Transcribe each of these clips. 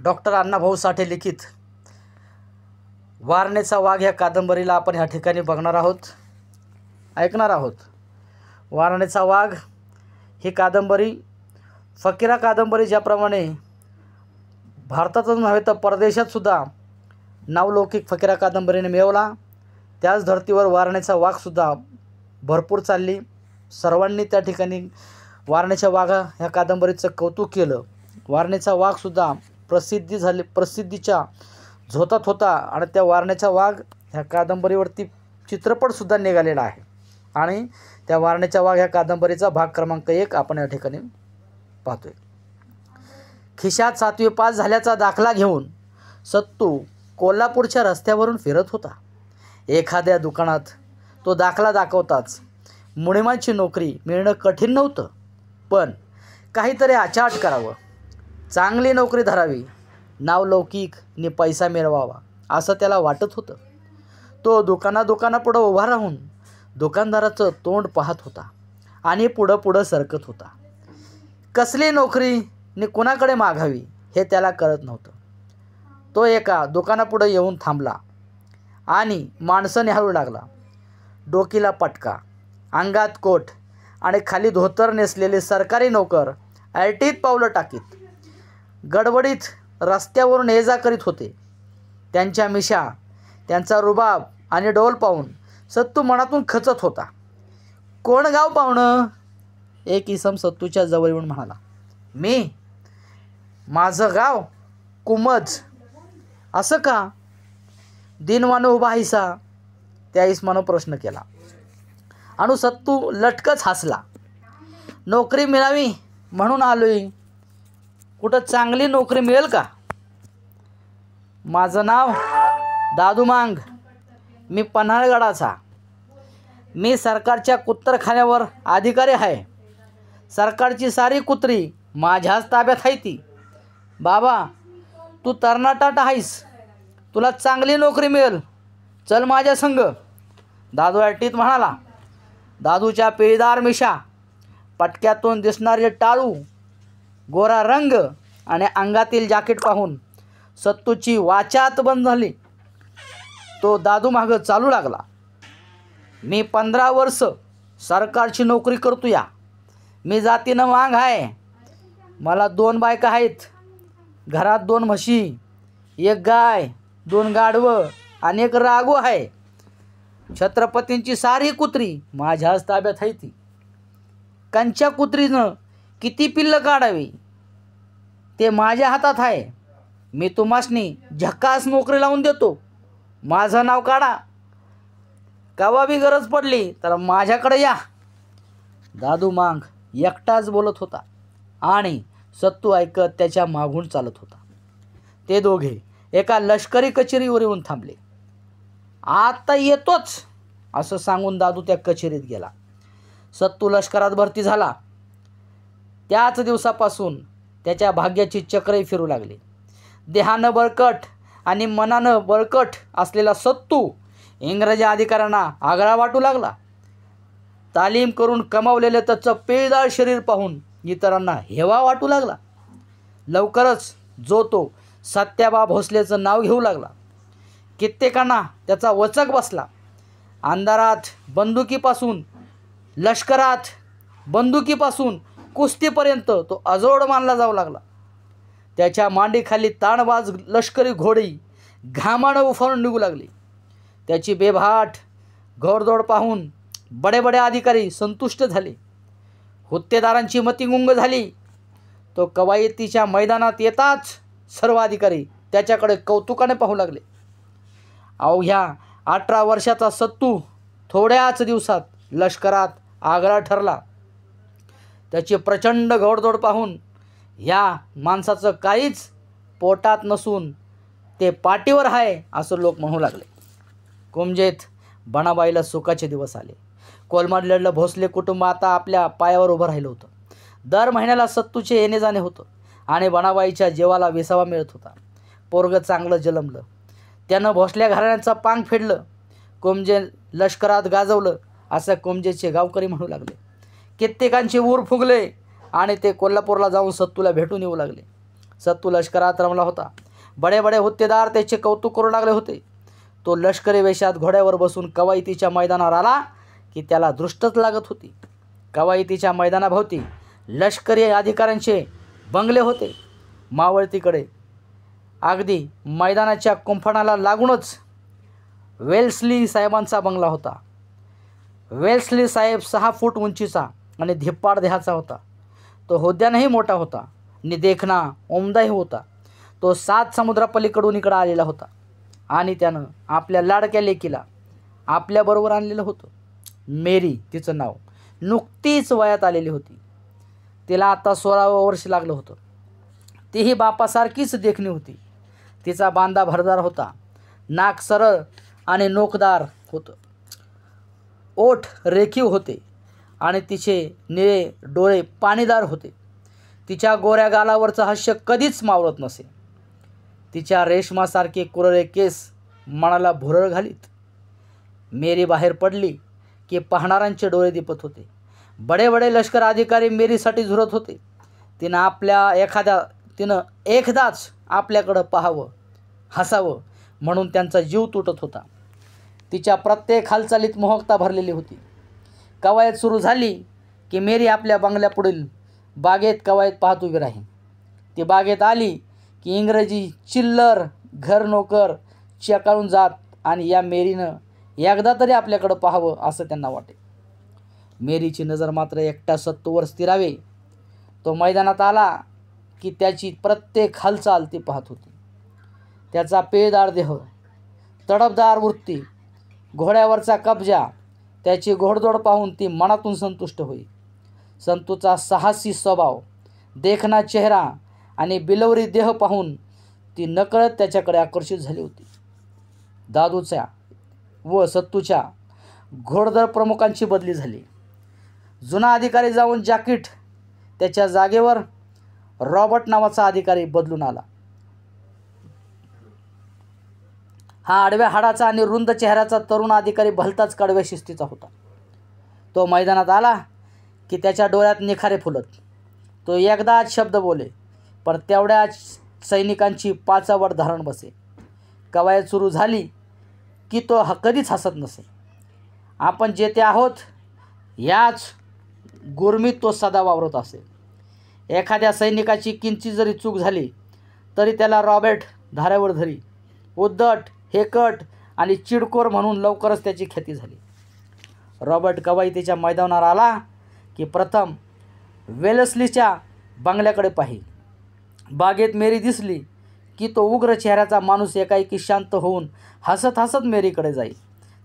Doctor Annabhau Sathe लिखित वारणेचा वाघ या कादंबरीला आपण ह्या ठिकाणी बघणार आहोत, ऐकणार आहोत। वारणेचा वाघ ही कादंबरी फकीरा कादंबरी ज्याप्रमाणे भारतातच नव्हे तर परदेशात सुद्धा नावलौकिक फकीरा कादंबरीने मिळवला, त्याच धर्तीवर वारणेचा वाघसुद्धा भरपूर चालली। सर्वांनी त्या ठिकाणी वारणेच्या वाघा ह्या कादंबरीचं कौतुक केलं। वारणेचा वाघसुद्धा प्रसिद्धीच्या झोतात होता आणि त्या वारणेचा वाघ ह्या कादंबरीवरती चित्रपटसुद्धा निघालेला आहे आणि त्या वारणेच्या वाघ ह्या कादंबरीचा भाग क्रमांक 1 आपण या ठिकाणी पाहतोय। खिशात 7वी पास झाल्याचा दाखला घेऊन सत्तू कोल्हापूरच्या रस्त्यावरून फिरत होता। एखाद्या दुकानात तो दाखला दाखवताच मुणिमाची नोकरी मिळणं कठीण नव्हतं, पण काहीतरी आचाट करावं, चांगली नोकरी धरावी, नावलौकिक नि पैसा मिळवावा असं त्याला वाटत होतं। तो दुकानापुढं उभा राहून दुकानदाराचं तोंड पाहत होता आणि पुढं सरकत होता। कसली नोकरी नि कुणाकडे मागावी हे त्याला कळत नव्हतं। तो एका दुकानापुढं येऊन थांबला आणि माणसं निहाळू लागला। डोकीला पटका, अंगात कोट आणि खाली धोतर नेसलेले सरकारी नोकर आयटीत पावलं टाकीत गडबडीत रस्त्यावरून ये-जा करीत होते। त्यांच्या मिशा, त्यांचा रुबाब आणि डोल पाहून सत्तू मनातून खचत होता। कोण गाव पाहुणं? एक इसम सत्तूच्या जवळ येऊन म्हणाला, मी? माझं गाव कुमज। असं का? दिनवानं उभा आहेसा? त्या इसमानं प्रश्न केला आणि सत्तू लटकच हसला। नोकरी मिळावी म्हणून आलोय, कुठं चांगली नोकरी मिळेल का? माझं नाव दादू मांग, मी पन्हाळगडाचा। मी सरकारच्या कुत्तरखान्यावर अधिकारी आहे। सरकारची सारी कुत्री माझ्याच ताब्यात आहे ती। बाबा, तू तरणाटाट आहेस, तुला चांगली नोकरी मिळेल, चल माझ्या संग, दादू आयटीत म्हणाला। दादूच्या पिळदार मिशा, पटक्यातून दिसणारे टाळू, गोरा रंग आणि अंगातील जॅकेट पाहून सत्तूची वाचात बंद झाली। तो दादू मागं चालू लागला, मी 15 वर्ष सरकारची नोकरी करतो या। मी जातीनं वांग आहे। मला 2 बायका आहेत, घरात 2 म्हशी, 1 गाय, 2 गाढवं आणि 1 रागू आहे। छत्रपतींची सारी कुत्री माझ्याच ताब्यात आहे ती। कंच्या कुत्रीनं किती पिल्लं काढावी ते माझ्या हातात आहे। मी तुम्हासनी झकास नोकरी लावून देतो, माझं नाव काढा, केव्हा बी गरज पडली तर माझ्याकडे या। दादू मांग एकटाच बोलत होता आणि सत्तू ऐकत त्याच्या मागून चालत होता। ते दोघे एका लष्करी कचेरीवर येऊन थांबले। आता येतोच असं सांगून दादू त्या कचेरीत गेला। सत्तू लष्करात भरती झाला। त्याच दिवसापासून त्याच्या भाग्याची चक्रही फिरू लागली। देहानं बळकट आणि मनानं बळकट असलेला सत्तू इंग्रजी अधिकाऱ्यांना आगळा वाटू लागला। तालीम करून कमावलेलं त्याचं पिळदार शरीर पाहून इतरांना हेवा वाटू लागला। लवकरच जो तो सत्याबा भोसलेचं नाव घेऊ लागला। कित्येकांना त्याचा वचक बसला। अंधारात बंदुकीपासून, लष्करात बंदुकीपासून कुस्तीपर्यंत तो अजोड मानला जाऊ लागला। त्याच्या मांडीखाली ताणबाज लष्करी घोडी घामानं उफाळून निघू लागली। त्याची बेभाट घोडदौड पाहून बडे अधिकारी संतुष्ट झाले। हुत्तेदारांची मती गुंग झाली। तो कवायतीच्या मैदानात येताच सर्व अधिकारी त्याच्याकडे कौतुकाने पाहू लागले। अवघ्या 18 वर्षाचा सत्तू थोड्याच दिवसात लष्करात आगळा ठरला। त्याची प्रचंड घोडदौड पाहून ह्या माणसाचं काहीच पोटात नसून ते पाठीवर आहे असं लोक म्हणू लागले। कुमजेत बनाबाईला सुखाचे दिवस आले। कोलमडलेलं भोसले कुटुंब आता आपल्या पायावर उभं राहिलं होतं। दर महिन्याला सत्तूचे येणे जाणे होतं आणि बनाबाईच्या जीवाला विसावा मिळत होता। पोरगं चांगलं जलमलं, त्यानं भोसल्या घराण्याचं पांग फेडलं, कोमजे लष्करात गाजवलं असं कोमजेचे गावकरी म्हणू लागले। कित्येकांचे ऊर फुगले आणि ते कोल्हापूरला जाऊन सत्तूला भेटून येऊ लागले। सत्तू लष्करात रमला होता. बडे बडे हुद्देदार त्याचे कौतुक करू लागले होते. तो लष्करी वेशात घोड्यावर बसून कवायतीच्या मैदानावर आला की त्याला दृष्टच लागत होती. कवायतीच्या मैदानाभोवती लष्करी अधिकाऱ्यांचे बंगले होते. मावळतीकडे अगदी मैदानाच्या कुंपणाला लागूनच वेल्सली साहेबांचा बंगला होता. वेल्सली साहेब 6 फूट उंचीचा आणि धिप्पाड देहाचा होता. तो होद्यानेही मोठा होता आणि देखणा उमदाही होता. तो 7 समुद्रापलीकडून इकडं आलेला होता आणि त्यानं आपल्या लाडक्या लेकीला आपल्याबरोबर आणलेलं होतं. मेरी तिचं नाव. नुकतीच वयात आलेली होती. तिला आता 16वं वर्ष लागलं होतं. तीही बापासारखीच देखणी होती. तिचा बांधा भरदार होता. नाक सरळ आणि नोकदार होतं. ओठ रेखीव होते आणि तिचे निळे डोळे पाणीदार होते. तिच्या गोऱ्या गालावरचं हास्य कधीच मावळत नसे. तिच्या रेशमासारखे कुरळे केस मनाला भुरळ घालीत. मेरी बाहेर पडली की पाहणाऱ्यांचे डोळे दिपत होते. बडे बडे लष्कर अधिकारी मेरीसाठी झुरत होते. तिनं एकदाच आपल्याकडं पाहावं, हसावं म्हणून त्यांचा जीव तुटत होता. तिच्या प्रत्येक हालचालीत मोहकता भरलेली होती. कवायत सुरू झाली की मेरी आपल्या बंगल्यापुढील बागेत कवायत पाहत उभी राही. ती बागेत आली की इंग्रजी चिल्लर घर नोकर चेकाळून जात आणि या मेरीनं एकदा तरी आपल्याकडं पाहावं असं त्यांना वाटे. मेरीची नजर मात्र एकट्या सत्तूवर स्थिरावे. तो मैदानात आला की त्याची प्रत्येक हालचाल ती पाहत होती. त्याचा पेदार देह, तडफदार वृत्ती, घोड्यावरचा कब्जा, त्याची घोडदौड पाहून ती मनातून संतुष्ट होई. संतूचा साहसी स्वभाव, देखणा चेहरा आणि बिलवरी देह पाहून ती नकळत त्याच्याकडे आकर्षित झाली होती. दादूच्या व सत्तूच्या घोडदळ प्रमुखांची बदली झाली. जुना अधिकारी जाऊन जॅकेट त्याच्या जागेवर रॉबर्ट नावाचा अधिकारी बदलून आला. हा आडव्या हाडाचा आणि रुंद चेहऱ्याचा तरुण अधिकारी भलताच कडव्या शिस्तीचा होता. तो मैदानात आला की त्याच्या डोळ्यात निखारे फुलत. तो एकदाच शब्द बोले पण तेवढ्याच सैनिकांची पाचावर धारण बसे. कवायत सुरू झाली की तो कधीच हसत नसे. आपण जेथे आहोत याच गुरमीत तो सदा वावरत असे. एखाद्या सैनिकाची किंचित जरी चूक झाली तरी त्याला रॉबर्ट धाऱ्यावर धरी. उद्धट, हेकट आणि चिडकोर म्हणून लवकरच त्याची ख्याती झाली. रॉबर्ट कवायतीच्या मैदानावर आला की प्रथम वेल्सलीच्या बंगल्याकडे पाही. बागेत मेरी दिसली की तो उग्र चेहऱ्याचा माणूस एकाएकी शांत होऊन हसत हसत मेरीकडे जाई.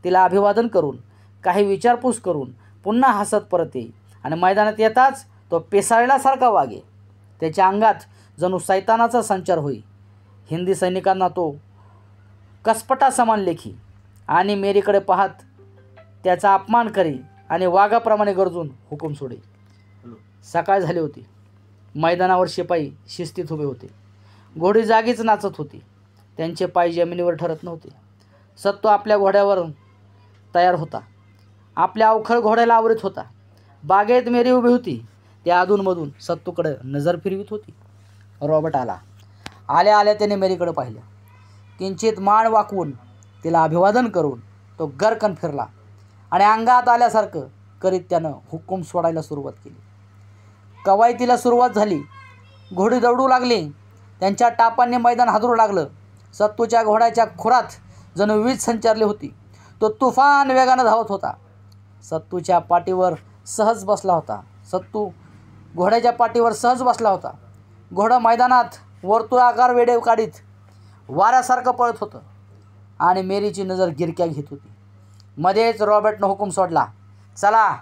तिला अभिवादन करून, काही विचारपूस करून पुन्हा हसत परत येई आणि मैदानात येताच तो पेसाळल्यासारखा वागे. त्याच्या अंगात जणू सैतानाचा संचार होई. हिंदी सैनिकांना तो कसपटा समान लेखी आणि मेरीकडे पाहत त्याचा अपमान करी आणि वाघाप्रमाणे गरजून हुकूम सोडे. सकाळ झाली होती. मैदानावर शिपाई शिस्तीत उभे होते. घोडी जागीच नाचत होती. त्यांचे पाय जमिनीवर ठरत नव्हते. सत्तू आपल्या घोड्यावर तयार होता. आपल्या अवखळ घोड्याला आवरीत होता. बागेत मेरी उभी होती. त्या अधूनमधून सत्तूकडे नजर फिरवित होती. रॉबर्ट आला. आल्या आल्या त्याने मेरीकडे पाहिलं. किंचित मान वाकवून तिला अभिवादन करून तो गरकन फिरला आणि अंगात आल्यासारखं करीत त्यानं हुकूम सोडायला सुरुवात केली. कवायतीला सुरुवात झाली. घोडी दौडू लागली. त्यांच्या टापांनी मैदान हादरू लागलं. सत्तूच्या घोड्याच्या खुरात जणू वीज संचारली होती. तो तुफान वेगानं धावत होता. सत्तूच्या पाठीवर सहज बसला होता. सत्तू घोड्याच्या पाठीवर सहज बसला होता. घोडं मैदानात वर्तुळाकार वेढे काढीत वाऱ्यासारखं पळत होतं आणि मेरीची नजर गिरक्या घेत होती. मध्येच रॉबर्टनं हुकूम सोडला, चला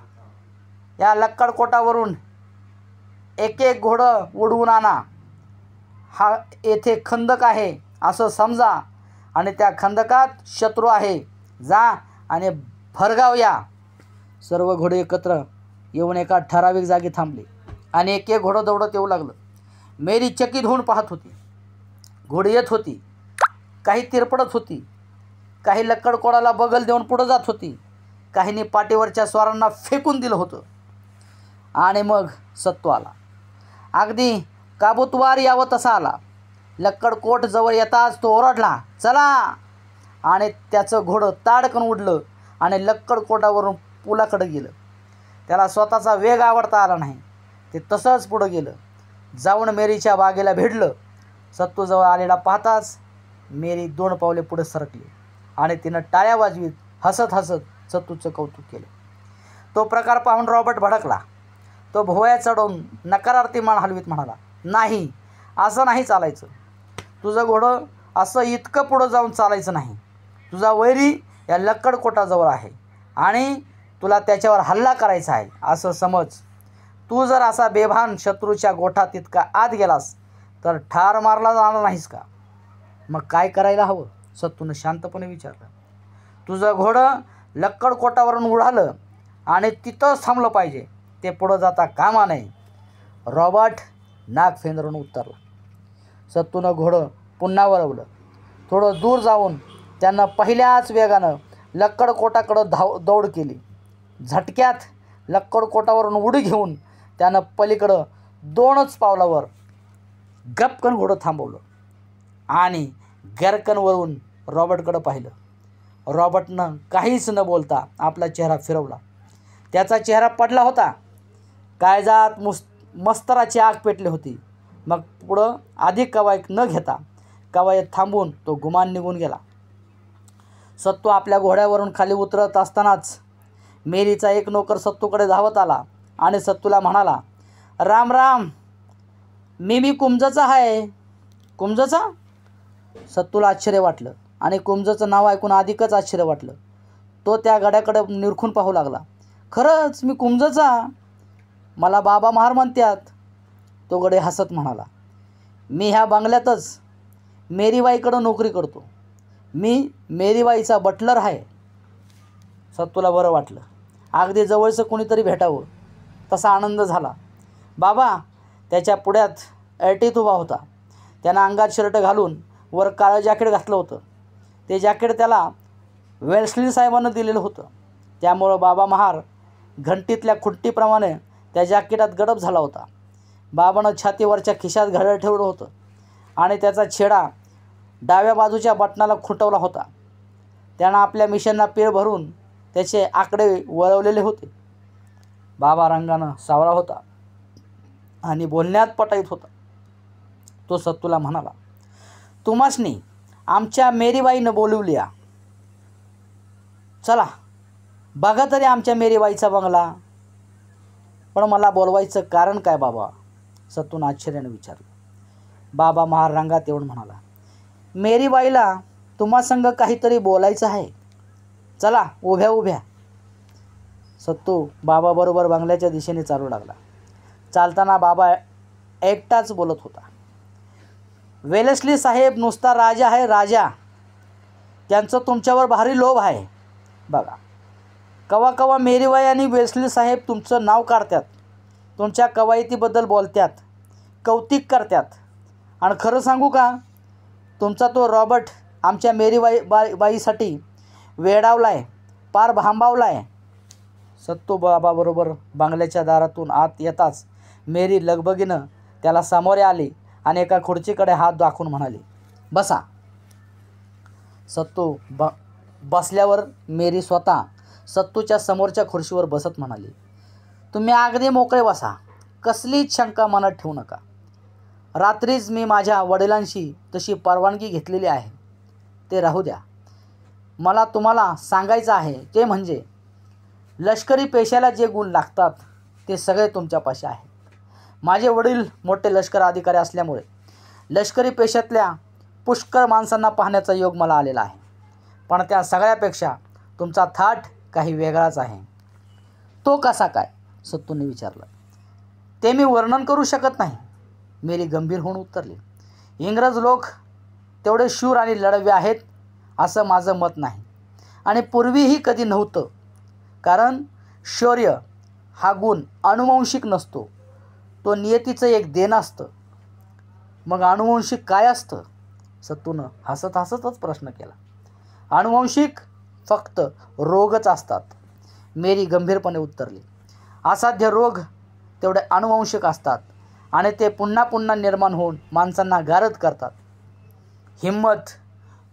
या लक्कडकोटावरून एक एक घोडं उडवून आणा. हा येथे खंदक आहे असं समजा आणि त्या खंदकात शत्रू आहे. जा आणि भरगाव या. सर्व घोडे एकत्र येऊन एका ठराविक जागी थांबले आणि एक एक घोडं दौडत येऊ लागलं. मेरी चकित होऊन पाहत होती. घोडी येत होती, काही तिरपडत होती, काही लक्कडकोडाला बगल देऊन पुढं जात होती, काहींनी पाठीवरच्या स्वारांना फेकून दिलं होतं. आणि मग सत्तू आला. अगदी काबूतवार यावं तसा आला. लक्कडकोट जवळ येताच तो ओरडला, चला, आणि त्याचं घोडं ताडकन उडलं आणि लक्कडकोटावरून पुलाकडे गेलं. त्याला स्वतःचा वेग आवडता आला नाही. ते तसंच पुढं गेलं. जाऊन मेरीच्या बागेला भिडलं. सत्तूजवळ आलेला पाहताच मेरी 2 पावले पुढे सरकली आणि तिनं टाळ्या वाजवीत हसत हसत सत्तूचं कौतुक केलं. तो प्रकार पाहून रॉबर्ट भडकला. तो भुवया चढवून नकारार्थी मान हलवीत म्हणाला, नाही, असं नाही चालायचं. तुझं घोडं असं इतकं पुढं जाऊन चालायचं नाही. तुझा वैरी या लक्कडकोटाजवळ आहे आणि तुला त्याच्यावर हल्ला करायचा आहे असं समज. तू जर असा बेभान शत्रूच्या गोठात इतका आत गेलास तर ठार मारला जाणार नाहीस का? मग काय करायला हवं? सत्तूनं शांतपणे विचारलं. तुझं घोडं लक्कडकोटावरून उडालं आणि तिथंच थांबलं पाहिजे. ते पुढं जाता कामा नये. रॉबर्ट नाक फेंदरून उत्तरला. सत्तूनं घोडं पुन्हा वळवलं. थोडं दूर जाऊन त्यानं पहिल्याच वेगानं लक्कडकोटाकडं दौड केली. झटक्यात लक्कडकोटावरून उडी घेऊन त्यानं पलीकडं 2च पावलावर गपकन घोडं थांबवलं आणि गरकन वळून रॉबर्टकडं पाहिलं. रॉबर्टनं काहीच न बोलता आपला चेहरा फिरवला. त्याचा चेहरा पडला होता. काळजात मस्तराची आग पेटली होती. मग पुढं अधिक कवायत न घेता कवायत थांबून तो गुमान निघून गेला. सत्तू आपल्या घोड्यावरून खाली उतरत असतानाच मेरीचा एक नोकर सत्तूकडे धावत आला आणि सत्तूला म्हणाला, राम राम, मी कुंजचा आहे. कुंजचा? सत्तूला आश्चर्य वाटलं आणि कुंजचं नाव ऐकून अधिकच आश्चर्य वाटलं. तो त्या गड्याकडे निरखून पाहू लागला. खरंच मी कुंजचा? मला बाबा महार म्हणतात. तो गडे हसत म्हणाला, मी ह्या बंगल्यातच मेरीबाईकडं नोकरी करतो. मी मेरीबाईचा बटलर आहे. सत्तूला बरं वाटलं. अगदी जवळचं कोणीतरी भेटावं तसा आनंद झाला. बाबा त्याच्या पुढ्यात ऐटीत उभा होता. त्यानं अंगात शर्ट घालून वर काळं जॅकेट घातलं होतं. ते जॅकेट त्याला वेल्स्ली साहेबांनं दिलेलं होतं. त्यामुळं बाबा महार घंटीतल्या खुंटीप्रमाणे त्या जॅकेटात गडप झाला होता. बाबानं छातीवरच्या खिशात घड्याळ ठेवलं होतं आणि त्याचा छेडा डाव्या बाजूच्या बटनाला खुंटवला होता. त्यानं आपल्या मिशनना पीळ भरून त्याचे आकडे वळवलेले होते. बाबा रंगानं सावळा होता आणि बोलण्यात पटाईत होता. तो सत्तूला म्हणाला, तुम्हासनी आमच्या मेरीबाईनं बोलवली या. चला बघा तरी आमच्या मेरीबाईचा बंगला. पण मला बोलवायचं कारण काय बाबा? सत्तूनं आश्चर्याने विचारलं. बाबा महार रंगात येऊन म्हणाला, मेरीबाईला तुम्हा संग काहीतरी बोलायचं आहे. चला उभ्या उभ्या. सत्तू बाबाबरोबर बंगल्याच्या दिशेने चालू लागला. चालताना बाबा एकटाच बोलत होता. वेलेस्ली साहेब नुसता राजा आहे, राजा. त्यांचं तुमच्यावर भारी लोभ आहे. बघा, कवा कवा मेरीबाई आणि वेलेस्ली साहेब तुमचं नाव काढतात, तुमच्या कवायतीबद्दल बोलतात, कौतिक करतात. आणि खरं सांगू का, तुमचा तो रॉबर्ट आमच्या बाईसाठी वेडावला आहे, पार भांबावला आहे. सत्तू बाबाबरोबर बंगल्याच्या दारातून आत येताच मेरी लगबगीनं त्याला सामोरे आली आणि एका खुर्चीकडे हात दाखवून म्हणाली, बसा. सत्तू बसल्यावर मेरी स्वतः सत्तूच्या समोरच्या खुर्चीवर बसत म्हणाली, तुम्ही अगदी मोकळे बसा. कसलीच शंका मनात ठेवू नका. रात्रीच मी माझ्या वडिलांशी तशी परवानगी घेतलेली आहे. ते राहू द्या. मला तुम्हाला सांगायचं आहे ते म्हणजे लष्करी पेशाला जे गुण लागतात ते सगळे तुमच्यापाशी आहेत. माझे वडील मोठे लष्कर अधिकारी असल्यामुळे लष्करी पेशातल्या पुष्कळ माणसांना पाहण्याचा योग मला आलेला आहे. पण त्या सगळ्यापेक्षा तुमचा थाट काही वेगळाच आहे. तो कसा काय? सत्तूने विचारलं. ते मी वर्णन करू शकत नाही. मेरी गंभीर होऊन उत्तरली. इंग्रज लोक तेवढे शूर आणि लढवे आहेत असं माझं मत नाही आणि पूर्वीही कधी नव्हतं. कारण शौर्य हा गुण अनुवंशिक नसतो, तो नियतीचं एक देणं असतं. मग अनुवंशिक काय असतं? सत्तूनं हसत हसतच प्रश्न केला. अनुवंशिक फक्त रोगच असतात. मेरी गंभीरपणे उत्तरली. असाध्य रोग तेवढे अनुवंशिक असतात आणि ते पुन्हा पुन्हा निर्माण होऊन माणसांना गारद करतात. हिम्मत,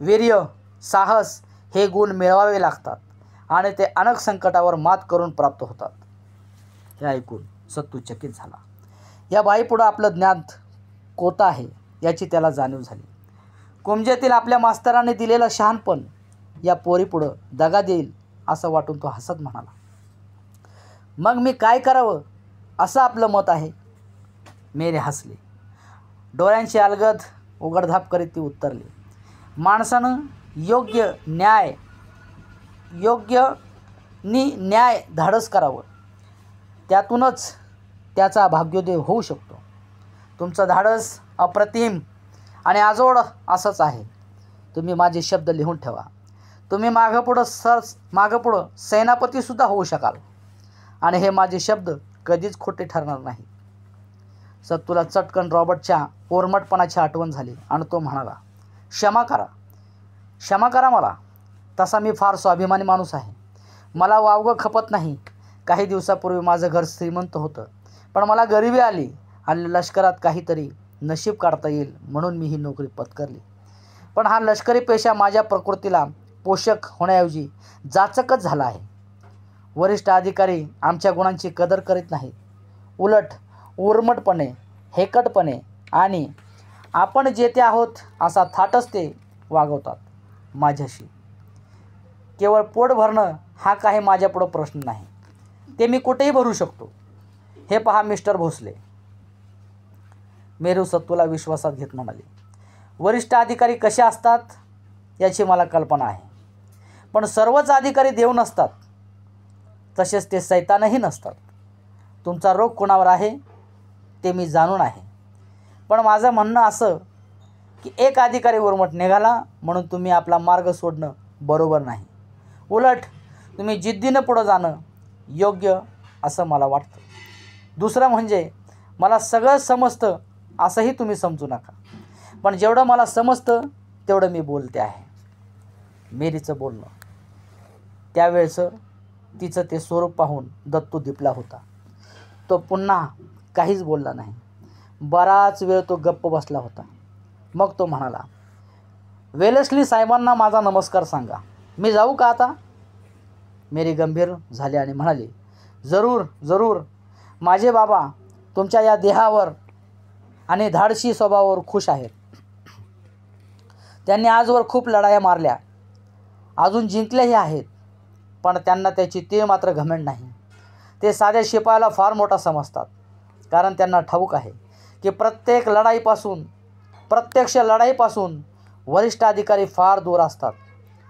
वीर्य, साहस हे गुण मिळवावे लागतात आणि ते अनेक संकटावर मात करून प्राप्त होतात. हे ऐकून सत्तू चकित झाला. या बाईपुढं आपलं ज्ञान कोतं आहे याची त्याला जाणीव झाली. कुमजेतील आपल्या मास्तरांनी दिलेलं शहाणपण या पोरीपुढं दगा देईल असं वाटून तो हसत म्हणाला, मग मी काय करावं असं आपलं मत आहे? मेरी हसली. डोळ्यांची अलगद उघडधाप करीत ती उत्तरली, माणसानं योग्य न्याय धाडस करावं, त्यातूनच त्याचा भाग्योदय होऊ शकतो. तुमचं धाडस अप्रतिम आणि आजोड असंच आहे. तुम्ही माझे शब्द लिहून ठेवा. तुम्ही मागपुढं सेनापतीसुद्धा होऊ शकाल आणि हे माझे शब्द कधीच खोटे ठरणार नाही. सत्तूला चटकन रॉबर्टच्या ओरमटपणाची आठवण झाली आणि तो म्हणाला, क्षमा करा मला. तसा मी फार स्वाभिमानी माणूस आहे. मला वावगं खपत नाही. काही दिवसापूर्वी माझं घर श्रीमंत होतं, पण मला गरिबी आली आणि लष्करात काहीतरी नशीब काढता येईल म्हणून मी ही नोकरी पत्करली. पण हा लष्करी पेशा माझ्या प्रकृतीला पोषक होण्याऐवजी जाचकच झाला आहे. वरिष्ठ अधिकारी आमच्या गुणांची कदर करीत नाहीत. उलट उर्मटपणे, हेकटपणे आणि आपण जेथे आहोत असा थाटच ते वागवतात माझ्याशी. केवळ पोट भरणं हा काही माझ्यापुढं प्रश्न नाही. ते मी कुठेही भरू शकतो. हे पहा मिस्टर भोसले, मेरू सत्तूला विश्वासात घेत म्हणाली, वरिष्ठ अधिकारी कसे असतात याची मला कल्पना आहे. पण सर्वच अधिकारी देव नसतात, तसेच ते सैतानही नसतात. तुमचा रोग कोणावर आहे ते मी जाणून आहे. पण माझं म्हणणं असं की एक अधिकारी उर्मट निघाला म्हणून तुम्ही आपला मार्ग सोडणं बरोबर नाही. उलट तुम्ही जिद्दीनं पुढं जाणं योग्य असं मला वाटतं. दुसरं म्हणजे मला सगळं समजतं असंही तुम्ही समजू नका. पण जेवढं मला समजतं तेवढं मी बोलते आहे. मेरीचं बोलणं, त्यावेळचं तिचं ते स्वरूप पाहून दत्तू दिपला होता. तो पुन्हा काहीच बोलला नाही. बराच वेळ तो गप्प बसला होता. मग तो म्हणाला, वेलेस्ली साहेबांना माझा नमस्कार सांगा. मी जाऊ का आता? मेरी गंभीर झाली आणि म्हणाली, जरूर. माझे बाबा तुमच्या या देहावर आणि धाडसी स्वभावावर खुश आहेत. त्यांनी आजवर खूप लढाया मारल्या, अजून जिंकल्याही आहेत. पण त्यांना त्याची तीळ मात्र घमंड नाही. ते साध्या शिपायाला फार मोठा समजतात, कारण त्यांना ठाऊक आहे की प्रत्यक्ष लढाईपासून वरिष्ठ अधिकारी फार दूर असतात.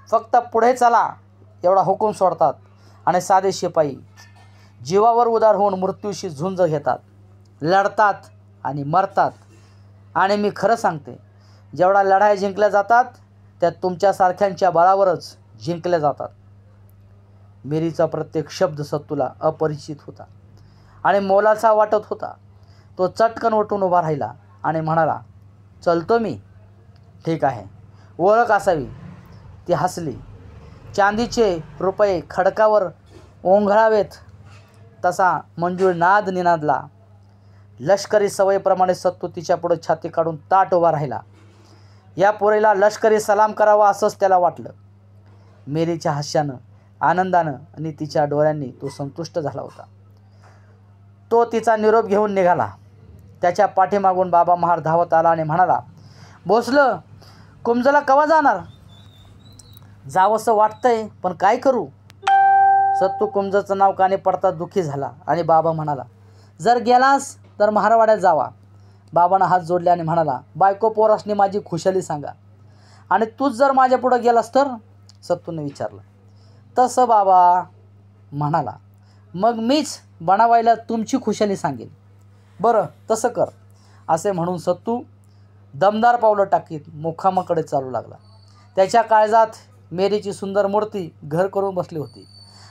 फक्त पुढे चला एवढा हुकूम सोडतात आणि साधे शिपाई जीवावर उदार होऊन मृत्यूशी झुंज घेतात, लढतात आणि मरतात. आणि मी खरं सांगते, जेवढा लढाई जिंकल्या जातात त्या तुमच्यासारख्यांच्या बळावरच जिंकल्या जातात. मेरीचा प्रत्येक शब्द सत्तूला अपरिचित होता आणि मोलाचा वाटत होता. तो चटकन उठून उभा राहिला आणि म्हणाला, चलतो मी. ठीक आहे, ओळख असावी. ती हसली. चांदीचे रुपये खडकावर ओंघळावेत तसा मंजूळ नाद निनादला. लष्करी सवयीप्रमाणे सत्तू तिच्यापुढे छाती काढून ताट उभा राहिला. या पोरीला लष्करी सलाम करावा असंच त्याला वाटलं. मेरीच्या हास्यानं, आनंदानं आणि तिच्या डोळ्यांनी तो संतुष्ट झाला होता. तो तिचा निरोप घेऊन निघाला. त्याच्या पाठीमागून बाबा महार धावत आला आणि म्हणाला, भोसलं, कुमजला कवा जाणार? जावंसं वाटतंय, पण काय करू? सत्तू कुमजचं नाव कानी पडता दुःखी झाला आणि बाबा म्हणाला, जर गेलास तर महारवाड्यात जावा. बाबांना हात जोडले आणि म्हणाला, बायको पोरासनी माझी खुशाली सांगा. आणि तूच जर माझ्या पुढं गेलास तर? सत्तूने विचारलं. तसं बाबा म्हणाला, मग मीच बनावायला तुमची खुशाली सांगेन. बरं, तसं कर. असे म्हणून सत्तू दमदार पावलं टाकीत मुखामाकडे चालू लागला. त्याच्या काळजात मेरीची सुंदर मूर्ती घर करून बसली होती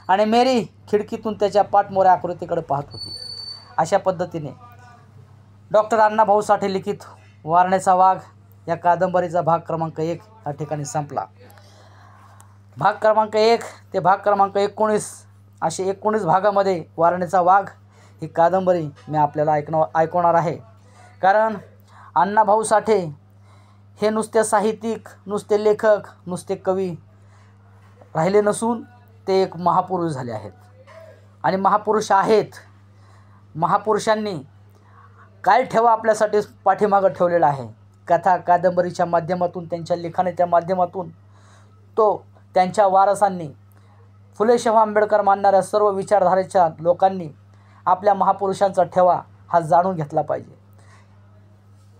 आणि मेरी खिडकीतून त्याच्या पाठमोऱ्या आकृतीकडे पाहत होती. अशा पद्धतीने डॉक्टर अण्णाभाऊ साठे लिखित वारण्याचा वाघ या कादंबरीचा भाग क्रमांक 1 या ठिकाणी संपला. भाग क्रमांक 1 ते भाग क्रमांक 19 असे 19 भागामध्ये वारण्याचा वाघ ही कादंबरी मी आपल्याला ऐकवणार आहे. कारण अण्णाभाऊ साठे हे नुसते साहित्यिक, नुसते लेखक, नुसते कवी राहिले नसून ते एक महापुरुष झाले आहेत. आणि महापुरुष आहेत. महापुरुषांनी काय ठेवा आपल्यासाठी पाठीमागं ठेवलेला आहे. कथा कादंबरीच्या माध्यमातून, त्यांच्या लिखाणाच्या माध्यमातून तो त्यांच्या वारसांनी, फुले शाहू आंबेडकर मानणाऱ्या सर्व विचारधारेच्या लोकांनी आपल्या महापुरुषांचा ठेवा हा जाणून घेतला पाहिजे.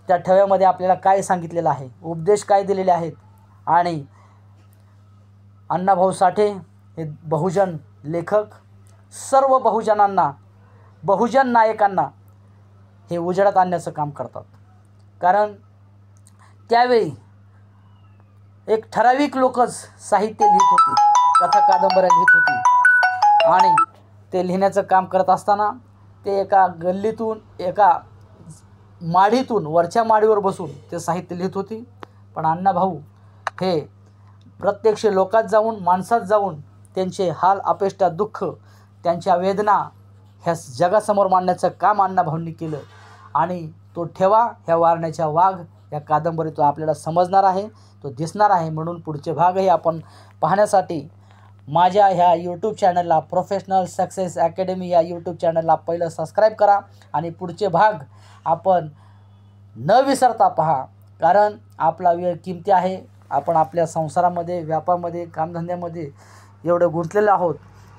त्या ठेव्यामध्ये आपल्याला काय सांगितलेलं आहे, उपदेश काय दिलेले आहेत. आणि अण्णाभाऊ साठे हे बहुजन लेखक सर्व बहुजनांना, बहुजन नायकांना हे उजेडात आणण्याचं काम करतात. कारण त्यावेळी एक ठराविक लोकच साहित्य लिहित होती, कथा कादंबऱ्या लिहित होती. आणि ते लिहिण्याचं काम करत असताना ते एका गल्लीतून, एका माडीतून, वरच्या माडीवर बसून ते साहित्य लिहित होती. पण अण्णाभाऊ हे प्रत्यक्ष लोकात जाऊन, माणसात जाऊन त्यांचे हाल, अपेष्टा, दुःख, त्यांच्या वेदना ह्या जगासमोर मांडण्याचं काम अण्णाभाऊंनी केलं. आणि तो ठेवा ह्या वारण्याच्या वाघ या कादंबरीतून आपल्याला समजणार आहे, तो दिसणार आहे. म्हणून पुढचे भागही आपण पाहण्यासाठी माझ्या ह्या यूट्यूब चॅनलला, प्रोफेशनल सक्सेस अकॅडमी या यूट्यूब चॅनलला पहिलं सबस्क्राईब करा आणि पुढचे भाग आपण न विसरता पहा. कारण आपला वेळ किमती आहे. आपण आपल्या संसारामध्ये, व्यापारामध्ये, कामधंद्यामध्ये एवढं गुंतलेलं आहोत.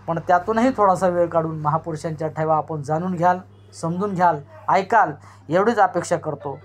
पण त्यातूनही थोडासा वेळ काढून महापुरुषांच्या ठेवा आपण जाणून घ्याल, समजून घ्याल, ऐकाल एवढीच अपेक्षा करतो.